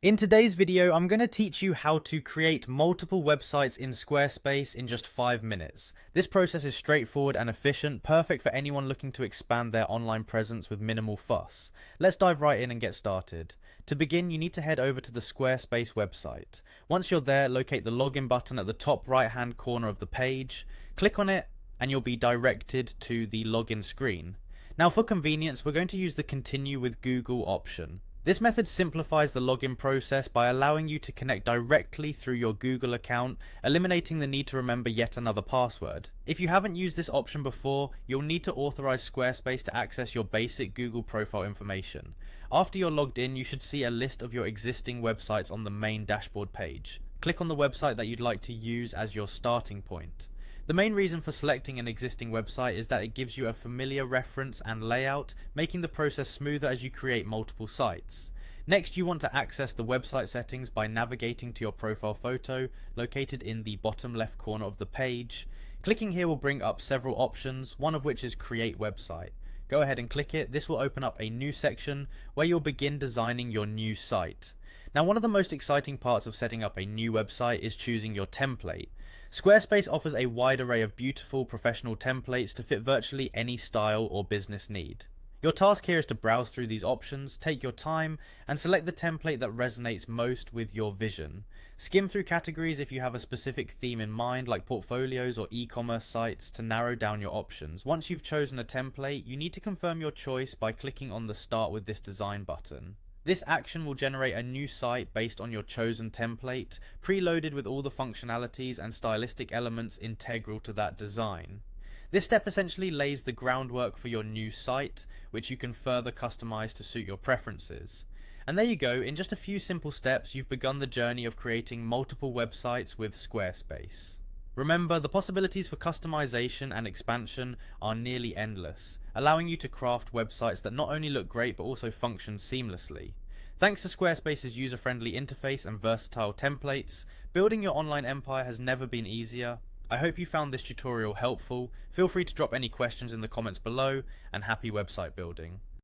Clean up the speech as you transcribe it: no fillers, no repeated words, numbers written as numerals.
In today's video, I'm going to teach you how to create multiple websites in Squarespace in just 5 minutes. This process is straightforward and efficient, perfect for anyone looking to expand their online presence with minimal fuss. Let's dive right in and get started. To begin, you need to head over to the Squarespace website. Once you're there, locate the login button at the top right-hand corner of the page. Click on it, and you'll be directed to the login screen. Now, for convenience, we're going to use the Continue with Google option. This method simplifies the login process by allowing you to connect directly through your Google account, eliminating the need to remember yet another password. If you haven't used this option before, you'll need to authorize Squarespace to access your basic Google profile information. After you're logged in, you should see a list of your existing websites on the main dashboard page. Click on the website that you'd like to use as your starting point. The main reason for selecting an existing website is that it gives you a familiar reference and layout, making the process smoother as you create multiple sites. Next, you want to access the website settings by navigating to your profile photo, located in the bottom left corner of the page. Clicking here will bring up several options, one of which is Create Website. Go ahead and click it. This will open up a new section where you'll begin designing your new site. Now, one of the most exciting parts of setting up a new website is choosing your template. Squarespace offers a wide array of beautiful professional templates to fit virtually any style or business need. Your task here is to browse through these options, take your time, and select the template that resonates most with your vision. Skim through categories if you have a specific theme in mind, like portfolios or e-commerce sites, to narrow down your options. Once you've chosen a template, you need to confirm your choice by clicking on the Start with this design button. This action will generate a new site based on your chosen template, preloaded with all the functionalities and stylistic elements integral to that design. This step essentially lays the groundwork for your new site, which you can further customize to suit your preferences. And there you go, in just a few simple steps, you've begun the journey of creating multiple websites with Squarespace. Remember, the possibilities for customization and expansion are nearly endless, allowing you to craft websites that not only look great but also function seamlessly. Thanks to Squarespace's user-friendly interface and versatile templates, building your online empire has never been easier. I hope you found this tutorial helpful. Feel free to drop any questions in the comments below, and happy website building.